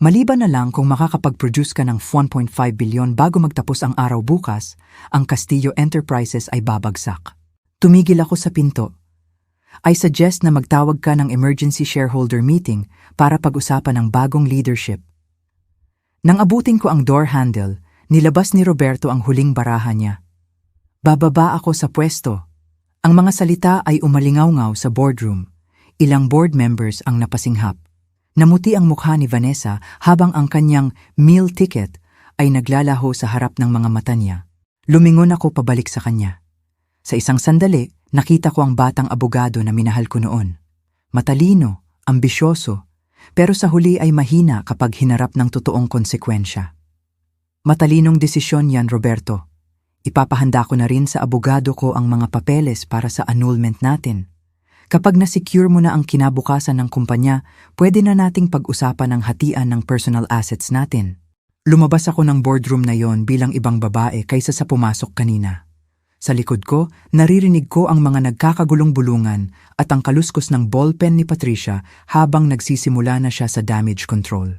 S1: Maliban na lang kung makakapag-produce ka ng 1.5 billion bago magtapos ang araw bukas, ang Castillo Enterprises ay babagsak. Tumigil ako sa pinto. I suggest na magtawag ka ng emergency shareholder meeting para pag-usapan ang bagong leadership. Nang abutin ko ang door handle, nilabas ni Roberto ang huling baraha niya. Bababa ako sa pwesto. Ang mga salita ay umalingaw-ngaw sa boardroom. Ilang board members ang napasinghap. Namuti ang mukha ni Vanessa habang ang kanyang meal ticket ay naglalaho sa harap ng mga mata niya. Lumingon ako pabalik sa kanya. Sa isang sandali, nakita ko ang batang abogado na minahal ko noon. Matalino, ambisyoso, pero sa huli ay mahina kapag hinarap ng totoong konsekwensya. Matalinong desisyon yan, Roberto. Ipapahanda ko na rin sa abogado ko ang mga papeles para sa annulment natin. Kapag na-secure mo na ang kinabukasan ng kumpanya, pwede na nating pag-usapan ang hatian ng personal assets natin. Lumabas ako ng boardroom na yon bilang ibang babae kaysa sa pumasok kanina. Sa likod ko, naririnig ko ang mga nagkakagulong bulungan at ang kaluskos ng ballpen ni Patricia habang nagsisimula na siya sa damage control.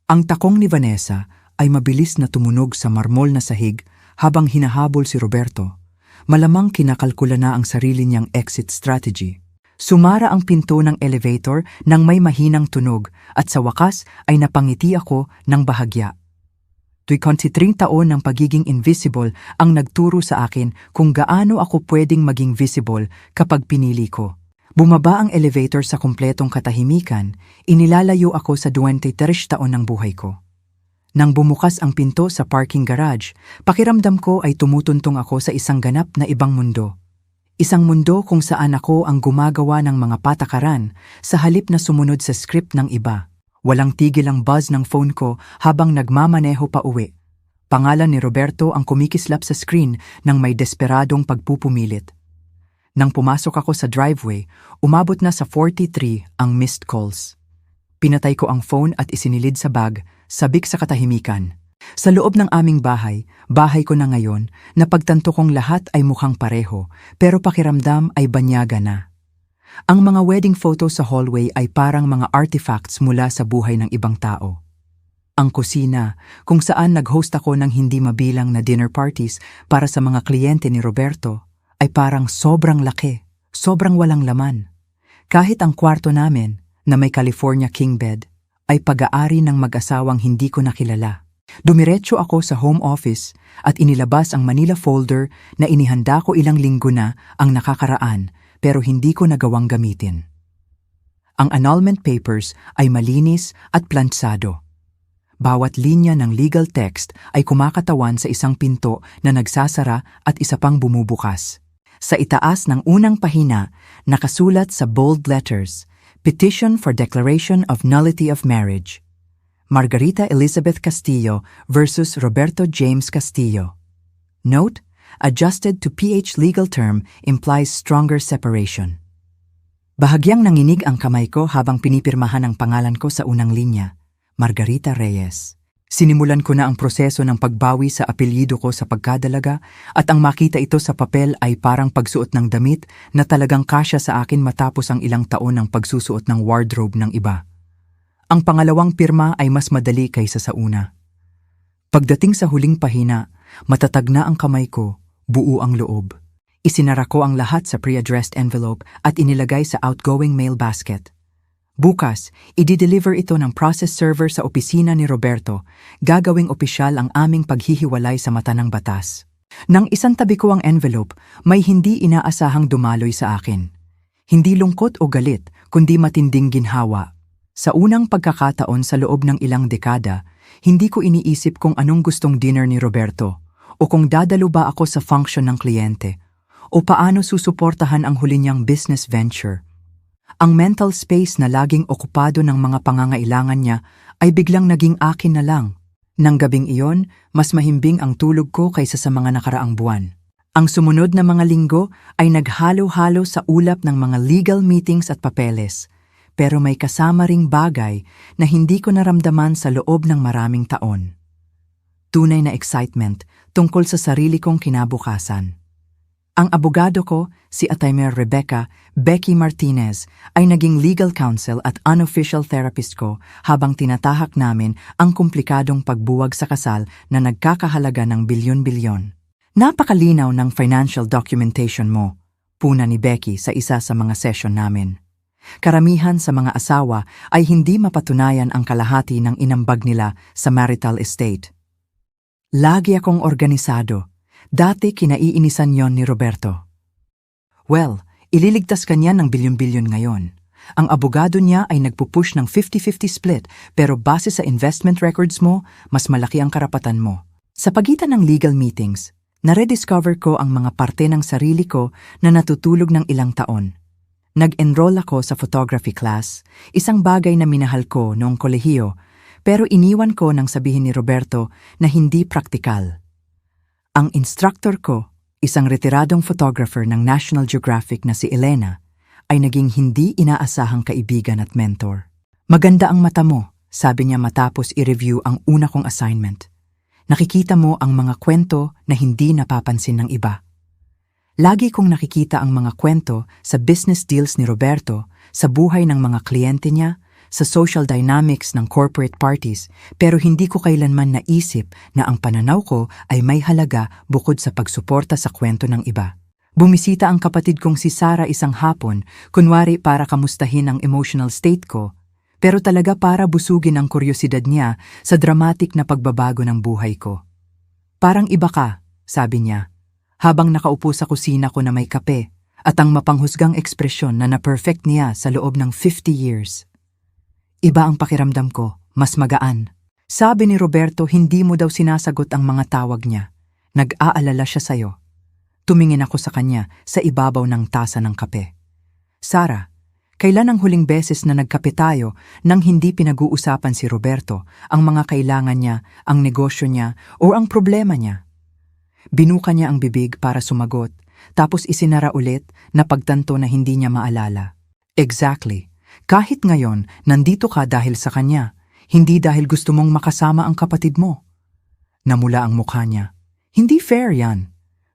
S1: Ang takong ni Vanessa ay mabilis na tumunog sa marmol na sahig habang hinahabol si Roberto. Malamang kinakalkula na ang sarili niyang exit strategy. Sumara ang pinto ng elevator nang may mahinang tunog at sa wakas ay napangiti ako ng bahagya. 23 taon ng pagiging invisible ang nagturo sa akin kung gaano ako pwedeng maging visible kapag pinili ko. Bumaba ang elevator sa kumpletong katahimikan, inilalayo ako sa 23 taon ng buhay ko. Nang bumukas ang pinto sa parking garage, pakiramdam ko ay tumutuntong ako sa isang ganap na ibang mundo. Isang mundo kung saan ako ang gumagawa ng mga patakaran sa halip na sumunod sa script ng iba. Walang tigil ang buzz ng phone ko habang nagmamaneho pa uwi. Pangalan ni Roberto ang kumikislap sa screen ng may desperadong pagpupumilit. Nang pumasok ako sa driveway, umabot na sa 43 ang missed calls. Pinatay ko ang phone at isinilid sa bag, sabik sa katahimikan. Sa loob ng aming bahay ko na ngayon, napagtanto kong lahat ay mukhang pareho, pero pakiramdam ay banyaga na. Ang mga wedding photos sa hallway ay parang mga artifacts mula sa buhay ng ibang tao. Ang kusina, kung saan nag-host ako ng hindi mabilang na dinner parties para sa mga kliyente ni Roberto, ay parang sobrang laki, sobrang walang laman. Kahit ang kwarto namin, na may California king bed, ay pag-aari ng mag-asawang hindi ko nakilala. Dumiretso ako sa home office at inilabas ang Manila folder na inihanda ko ilang linggo na ang nakakaraan pero hindi ko nagawang gamitin. Ang annulment papers ay malinis at plansado. Bawat linya ng legal text ay kumakatawan sa isang pinto na nagsasara at isa pang bumubukas. Sa itaas ng unang pahina, nakasulat sa bold letters, Petition for Declaration of Nullity of Marriage. Margarita Elizabeth Castillo versus Roberto James Castillo. Note, adjusted to PH legal term implies stronger separation. Bahagyang nanginig ang kamay ko habang pinipirmahan ang pangalan ko sa unang linya, Margarita Reyes. Sinimulan ko na ang proseso ng pagbawi sa apelyido ko sa pagkadalaga at ang makita ito sa papel ay parang pagsuot ng damit na talagang kasya sa akin matapos ang ilang taon ng pagsusuot ng wardrobe ng iba. Ang pangalawang pirma ay mas madali kaysa sa una. Pagdating sa huling pahina, matatag na ang kamay ko, buo ang loob. Isinara ko ang lahat sa pre-addressed envelope at inilagay sa outgoing mail basket. Bukas, i-deliver ito ng process server sa opisina ni Roberto, gagawing opisyal ang aming paghihiwalay sa mata ng batas. Nang isantabi ko ang envelope, may hindi inaasahang dumaloy sa akin. Hindi lungkot o galit, kundi matinding ginhawa. Sa unang pagkakataon sa loob ng ilang dekada, hindi ko iniisip kung anong gustong dinner ni Roberto, o kung dadalo ba ako sa function ng kliyente, o paano susuportahan ang huli niyang business venture. Ang mental space na laging okupado ng mga pangangailangan niya ay biglang naging akin na lang. Nang gabing iyon, mas mahimbing ang tulog ko kaysa sa mga nakaraang buwan. Ang sumunod na mga linggo ay naghalo-halo sa ulap ng mga legal meetings at papeles, pero may kasama ring bagay na hindi ko naramdaman sa loob ng maraming taon. Tunay na excitement tungkol sa sarili kong kinabukasan. Ang abogado ko, si Ataymer Rebecca Becky Martinez, ay naging legal counsel at unofficial therapist ko habang tinatahak namin ang komplikadong pagbuwag sa kasal na nagkakahalaga ng bilyon-bilyon. Napakalinaw ng financial documentation mo, puna ni Becky sa isa sa mga session namin. Karamihan sa mga asawa ay hindi mapatunayan ang kalahati ng inambag nila sa marital estate. Lagi akong organisado. Dati kinaiinisan yon ni Roberto. Well, ililigtas kanya ng bilyon-bilyon ngayon. Ang abogado niya ay nagpupush ng 50-50 split pero base sa investment records mo, mas malaki ang karapatan mo. Sa pagitan ng legal meetings, nare-discover ko ang mga parte ng sarili ko na natutulog ng ilang taon. Nag-enroll ako sa photography class, isang bagay na minahal ko noong kolehiyo, pero iniwan ko nang sabihin ni Roberto na hindi praktikal. Ang instructor ko, isang retiradong photographer ng National Geographic na si Elena, ay naging hindi inaasahang kaibigan at mentor. Maganda ang mata mo, sabi niya matapos i-review ang una kong assignment. Nakikita mo ang mga kwento na hindi napapansin ng iba. Lagi kong nakikita ang mga kwento sa business deals ni Roberto, sa buhay ng mga kliyente niya, sa social dynamics ng corporate parties, pero hindi ko kailanman naisip na ang pananaw ko ay may halaga bukod sa pagsuporta sa kwento ng iba. Bumisita ang kapatid kong si Sarah isang hapon, kunwari para kamustahin ang emotional state ko, pero talaga para busugin ang kuryosidad niya sa dramatic na pagbabago ng buhay ko. Parang iba ka, sabi niya, habang nakaupo sa kusina ko na may kape at ang mapanghusgang ekspresyon na na-perfect niya sa loob ng 50 years. Iba ang pakiramdam ko, mas magaan. Sabi ni Roberto, hindi mo daw sinasagot ang mga tawag niya. Nag-aalala siya sa'yo. Tumingin ako sa kanya sa ibabaw ng tasa ng kape. Sara, kailan ang huling beses na nagkape tayo nang hindi pinag-uusapan si Roberto ang mga kailangan niya, ang negosyo niya o ang problema niya? Binuka niya ang bibig para sumagot, tapos isinara ulit na pagtanto na hindi niya maalala. Exactly. Kahit ngayon, nandito ka dahil sa kanya, hindi dahil gusto mong makasama ang kapatid mo. Namula ang mukha niya. Hindi fair yan.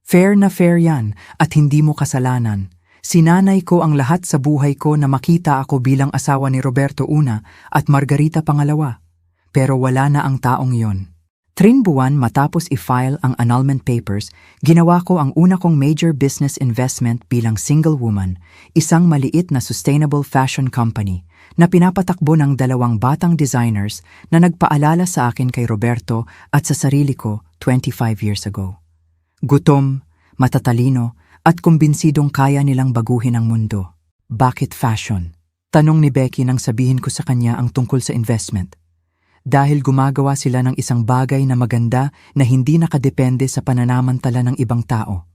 S1: Fair na fair yan at hindi mo kasalanan. Sinanay ko ang lahat sa buhay ko na makita ako bilang asawa ni Roberto una at Margarita pangalawa. Pero wala na ang taong yon. 3 buwan matapos i-file ang annulment papers, ginawa ko ang una kong major business investment bilang single woman, isang maliit na sustainable fashion company na pinapatakbo ng 2 batang designers na nagpaalala sa akin kay Roberto at sa sarili ko 25 years ago. Gutom, matatalino, at kumbinsidong kaya nilang baguhin ang mundo. Bakit fashion? Tanong ni Becky nang sabihin ko sa kanya ang tungkol sa investment. Dahil gumagawa sila ng isang bagay na maganda na hindi nakadepende sa pananamantala ng ibang tao.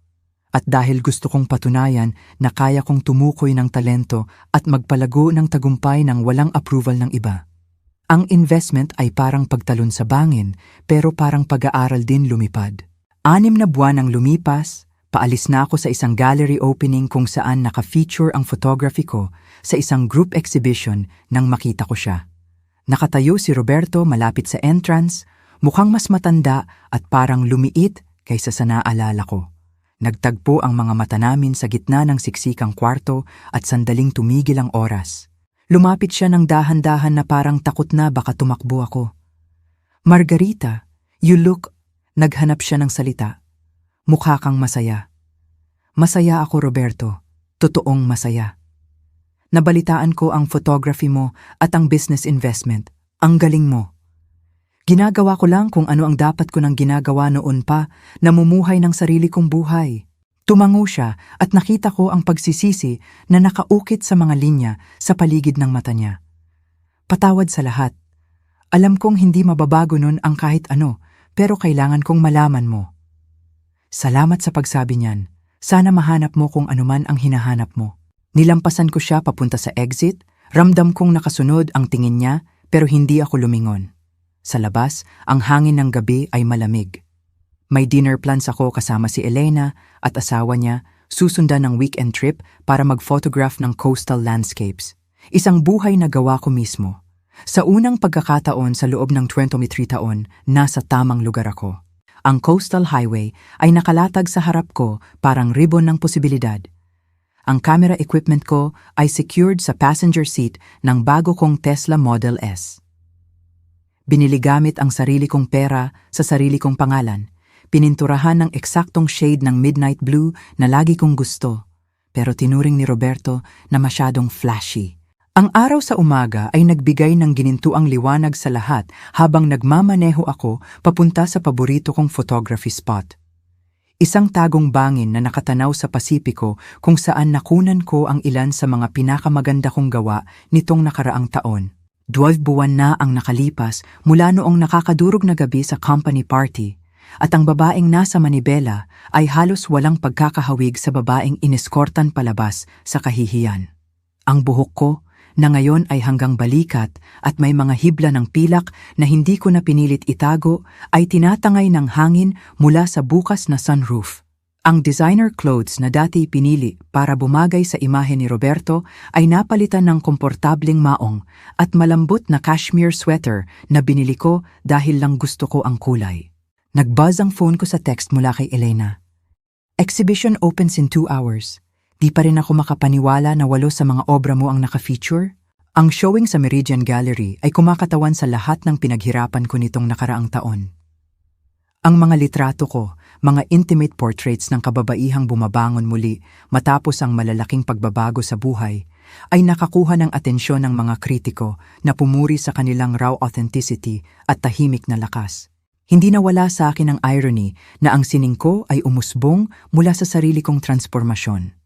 S1: At dahil gusto kong patunayan na kaya kong tumukoy ng talento at magpalago ng tagumpay ng walang approval ng iba. Ang investment ay parang pagtalon sa bangin, pero parang pag-aaral din lumipad. 6 na buwan ang lumipas, paalis na ako sa isang gallery opening kung saan naka-feature ang photography ko sa isang group exhibition nang makita ko siya. Nakatayo si Roberto malapit sa entrance, mukhang mas matanda at parang lumiit kaysa sa naalala ko. Nagtagpo ang mga mata namin sa gitna ng siksikang kwarto at sandaling tumigil ang oras. Lumapit siya ng dahan-dahan na parang takot na baka tumakbo ako. Margarita, you look... Naghanap siya ng salita. Mukha kang masaya. Masaya ako, Roberto. Totoong masaya. Nabalitaan ko ang photography mo at ang business investment. Ang galing mo. Ginagawa ko lang kung ano ang dapat ko nang ginagawa noon pa, namumuhay ng sarili kong buhay. Tumango siya at nakita ko ang pagsisisi na nakaukit sa mga linya sa paligid ng mata niya. Patawad sa lahat. Alam kong hindi mababago nun ang kahit ano, pero kailangan kong malaman mo. Salamat sa pagsabi niyan. Sana mahanap mo kung anuman ang hinahanap mo. Nilampasan ko siya papunta sa exit, ramdam kong nakasunod ang tingin niya pero hindi ako lumingon. Sa labas, ang hangin ng gabi ay malamig. May dinner plans ako kasama si Elena at asawa niya, susundan ng weekend trip para mag-photograph ng coastal landscapes. Isang buhay na gawa ko mismo. Sa unang pagkakataon sa loob ng 23 taon, nasa tamang lugar ako. Ang coastal highway ay nakalatag sa harap ko parang ribbon ng posibilidad. Ang camera equipment ko ay secured sa passenger seat ng bago kong Tesla Model S. Binili gamit ang sarili kong pera sa sarili kong pangalan. Pininturahan ng eksaktong shade ng midnight blue na lagi kong gusto, pero tinuring ni Roberto na masyadong flashy. Ang araw sa umaga ay nagbigay ng ginintuang liwanag sa lahat habang nagmamaneho ako papunta sa paborito kong photography spot. Isang tagong bangin na nakatanaw sa Pasipiko kung saan nakunan ko ang ilan sa mga pinakamaganda kong gawa nitong nakaraang taon. 12 buwan na ang nakalipas mula noong nakakadurog na gabi sa company party at ang babaeng nasa manibela ay halos walang pagkakahawig sa babaeng ineskortan palabas sa kahihiyan. Ang buhok ko na ngayon ay hanggang balikat at may mga hibla ng pilak na hindi ko na pinilit itago ay tinatangay ng hangin mula sa bukas na sunroof. Ang designer clothes na dati pinili para bumagay sa imahe ni Roberto ay napalitan ng komportableng maong at malambot na cashmere sweater na binili ko dahil lang gusto ko ang kulay. Nagbuzz ang phone ko sa text mula kay Elena. Exhibition opens in 2 hours. Di pa rin ako makapaniwala na 8 sa mga obra mo ang naka-feature. Ang showing sa Meridian Gallery ay kumakatawan sa lahat ng pinaghirapan ko nitong nakaraang taon. Ang mga litrato ko, mga intimate portraits ng kababaihang bumabangon muli matapos ang malalaking pagbabago sa buhay, ay nakakuha ng atensyon ng mga kritiko na pumuri sa kanilang raw authenticity at tahimik na lakas. Hindi nawala sa akin ang irony na ang sining ko ay umusbong mula sa sarili kong transformasyon.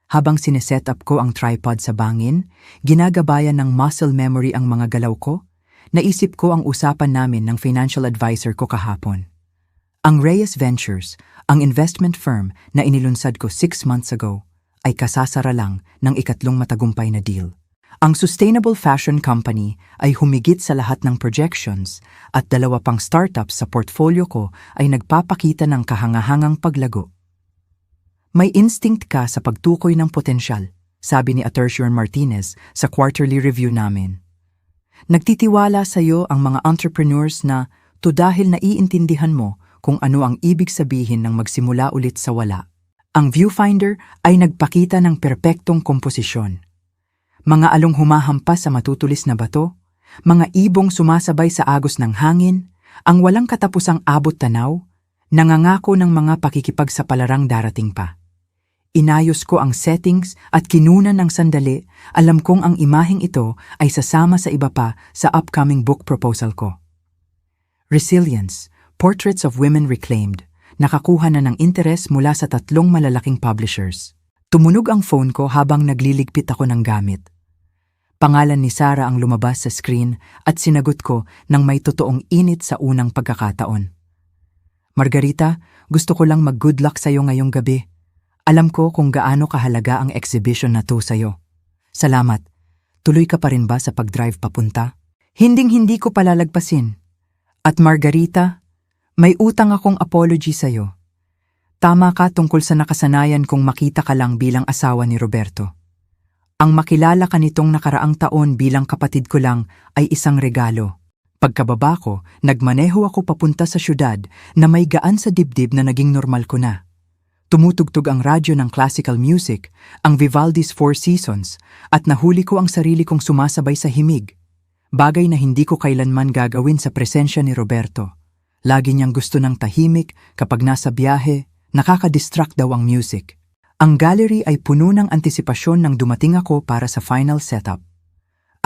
S1: Habang sineset up ko ang tripod sa bangin, ginagabayan ng muscle memory ang mga galaw ko, naisip ko ang usapan namin ng financial advisor ko kahapon. Ang Reyes Ventures, ang investment firm na inilunsad ko 6 months ago, ay kasasara lang ng ikatlong matagumpay na deal. Ang sustainable fashion company ay humigit sa lahat ng projections at 2 pang startups sa portfolio ko ay nagpapakita ng kahangahangang paglago. May instinct ka sa pagtukoy ng potensyal, sabi ni Atercion Martinez sa quarterly review namin. Nagtitiwala sa iyo ang mga entrepreneurs na dahil naiintindihan mo kung ano ang ibig sabihin ng magsimula ulit sa wala. Ang viewfinder ay nagpakita ng perpektong komposisyon. Mga along humahampas sa matutulis na bato, mga ibong sumasabay sa agos ng hangin, ang walang katapusang abot tanaw, nangangako ng mga pakikipagsapalaran darating pa. Inayos ko ang settings at kinunan ng sandali, alam kong ang imaheng ito ay sasama sa iba pa sa upcoming book proposal ko. Resilience, Portraits of Women Reclaimed, nakakuha na ng interes mula sa 3 malalaking publishers. Tumunog ang phone ko habang nagliligpit ako ng gamit. Pangalan ni Sarah ang lumabas sa screen at sinagot ko nang may totoong init sa unang pagkakataon. Margarita, gusto ko lang mag-good luck sa'yo ngayong gabi. Alam ko kung gaano kahalaga ang exhibition na to sa'yo. Salamat. Tuloy ka pa rin ba sa pag-drive papunta? Hinding-hindi ko palalagpasin. At Margarita, may utang akong apology sa'yo. Tama ka tungkol sa nakasanayan kong makita ka lang bilang asawa ni Roberto. Ang makilala ka nitong nakaraang taon bilang kapatid ko lang ay isang regalo. Pagkababa ko, nagmaneho ako papunta sa syudad na may gaan sa dibdib na naging normal ko na. Tumutugtog ang radyo ng classical music, ang Vivaldi's Four Seasons, at nahuli ko ang sarili kong sumasabay sa himig. Bagay na hindi ko kailanman gagawin sa presensya ni Roberto. Lagi niyang gusto ng tahimik kapag nasa biyahe, nakaka-distract daw ang music. Ang gallery ay puno ng antisipasyon nang dumating ako para sa final setup.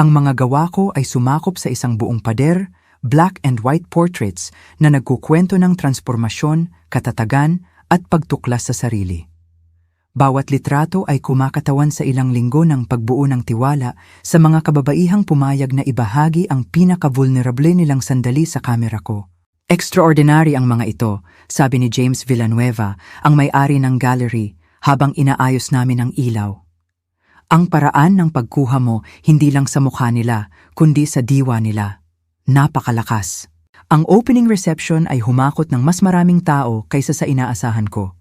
S1: Ang mga gawa ko ay sumakop sa isang buong pader, black and white portraits na nagkukwento ng transformasyon, katatagan, at pagtuklas sa sarili. Bawat litrato ay kumakatawan sa ilang linggo ng pagbuo ng tiwala sa mga kababaihang pumayag na ibahagi ang pinaka-vulnerable nilang sandali sa kamera ko. Extraordinary ang mga ito, sabi ni James Villanueva, ang may-ari ng gallery, habang inaayos namin ang ilaw. Ang paraan ng pagkuha mo hindi lang sa mukha nila, kundi sa diwa nila. Napakalakas. Ang opening reception ay humakot ng mas maraming tao kaysa sa inaasahan ko.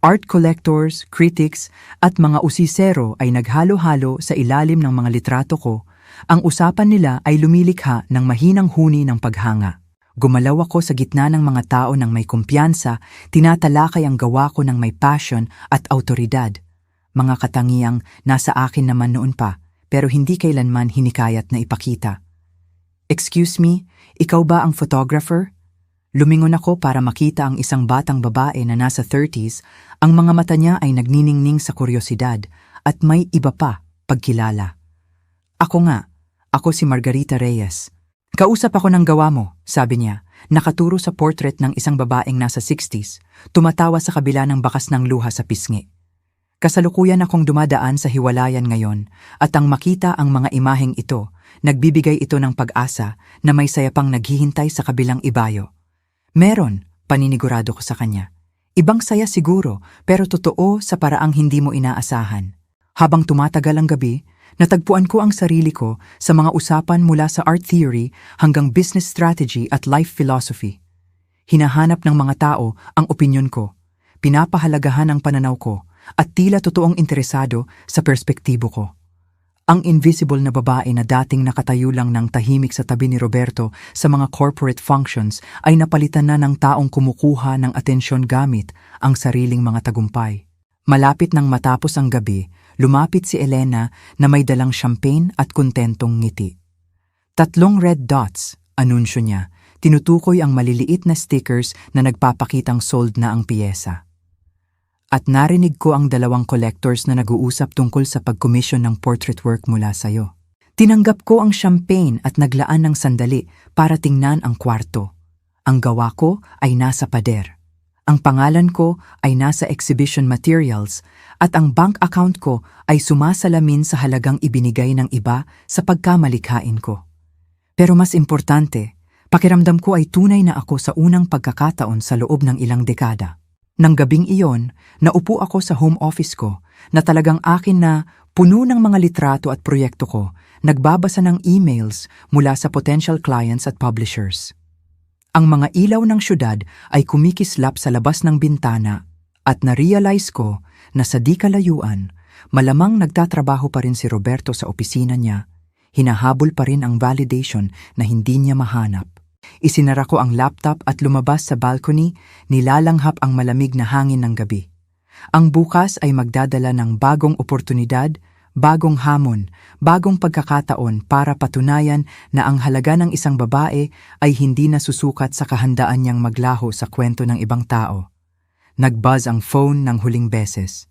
S1: Art collectors, critics, at mga usisero ay naghalo-halo sa ilalim ng mga litrato ko. Ang usapan nila ay lumilikha ng mahinang huni ng paghanga. Gumalaw ako sa gitna ng mga tao ng may kumpiyansa, tinatalakay ang gawa ko ng may passion at autoridad. Mga katangiang nasa akin naman noon pa, pero hindi kailanman hinikayat na ipakita. Excuse me, ikaw ba ang photographer? Lumingon ako para makita ang isang batang babae na nasa 30s, ang mga mata niya ay nagniningning sa kuryosidad at may iba pa pagkilala. Ako nga, ako si Margarita Reyes. Kausap ako ng gawa mo, sabi niya, nakaturo sa portrait ng isang babaeng nasa 60s, tumatawa sa kabila ng bakas ng luha sa pisngi. Kasalukuyan akong dumadaan sa hiwalayan ngayon at ang makita ang mga imaheng ito, nagbibigay ito ng pag-asa na may saya pang naghihintay sa kabilang ibayo. Meron, paninigurado ko sa kanya. Ibang saya siguro, pero totoo sa paraang hindi mo inaasahan. Habang tumatagal ang gabi, natagpuan ko ang sarili ko sa mga usapan mula sa art theory hanggang business strategy at life philosophy. Hinahanap ng mga tao ang opinyon ko, pinapahalagahan ang pananaw ko, at tila totoong interesado sa perspektibo ko. Ang invisible na babae na dating nakatayo lang ng tahimik sa tabi ni Roberto sa mga corporate functions ay napalitan na ng taong kumukuha ng atensyon gamit ang sariling mga tagumpay. Malapit nang matapos ang gabi, lumapit si Elena na may dalang champagne at kontentong ngiti. 3 red dots, anunsyo niya, tinutukoy ang maliliit na stickers na nagpapakitang sold na ang piyesa. At narinig ko ang 2 collectors na nag-uusap tungkol sa pag-commission ng portrait work mula sa'yo. Tinanggap ko ang champagne at naglaan ng sandali para tingnan ang kwarto. Ang gawa ko ay nasa pader. Ang pangalan ko ay nasa exhibition materials at ang bank account ko ay sumasalamin sa halagang ibinigay ng iba sa pagkamalikhain ko. Pero mas importante, pakiramdam ko ay tunay na ako sa unang pagkakataon sa loob ng ilang dekada. Nang gabing iyon, naupo ako sa home office ko na talagang akin na puno ng mga litrato at proyekto ko, nagbabasa ng emails mula sa potential clients at publishers. Ang mga ilaw ng syudad ay kumikislap sa labas ng bintana at na-realize ko na sa di kalayuan, malamang nagtatrabaho pa rin si Roberto sa opisina niya, hinahabol pa rin ang validation na hindi niya mahanap. Isinara ko ang laptop at lumabas sa balcony, nilalanghap ang malamig na hangin ng gabi. Ang bukas ay magdadala ng bagong oportunidad, bagong hamon, bagong pagkakataon para patunayan na ang halaga ng isang babae ay hindi nasusukat sa kahandaan niyang maglaho sa kwento ng ibang tao. Nag-buzz ang phone ng huling beses.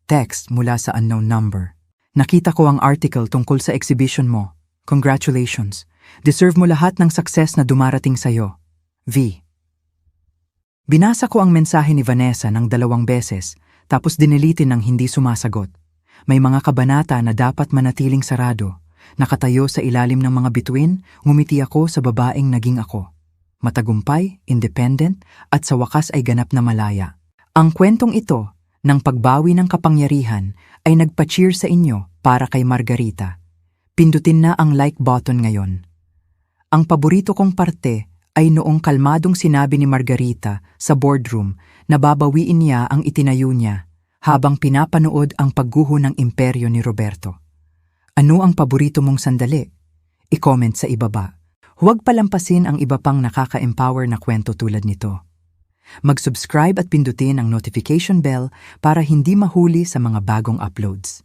S1: Text mula sa unknown number. Nakita ko ang article tungkol sa exhibition mo. Congratulations. Deserve mo lahat ng success na dumarating sa'yo. V. Binasa ko ang mensahe ni Vanessa ng 2 beses, tapos dinilitin ng hindi sumasagot. May mga kabanata na dapat manatiling sarado. Nakatayo sa ilalim ng mga bituin, ngumiti ako sa babaeng naging ako. Matagumpay, independent, at sa wakas ay ganap na malaya. Ang kwentong ito, ng pagbawi ng kapangyarihan, ay nagpa-cheer sa inyo para kay Margarita. Pindutin na ang like button ngayon. Ang paborito kong parte ay noong kalmadong sinabi ni Margarita sa boardroom na babawiin niya ang itinayo niya habang pinapanood ang pagguho ng imperyo ni Roberto. Ano ang paborito mong sandali? I-comment sa ibaba. Huwag palampasin ang iba pang nakaka-empower na kwento tulad nito. Mag-subscribe at pindutin ang notification bell para hindi mahuli sa mga bagong uploads.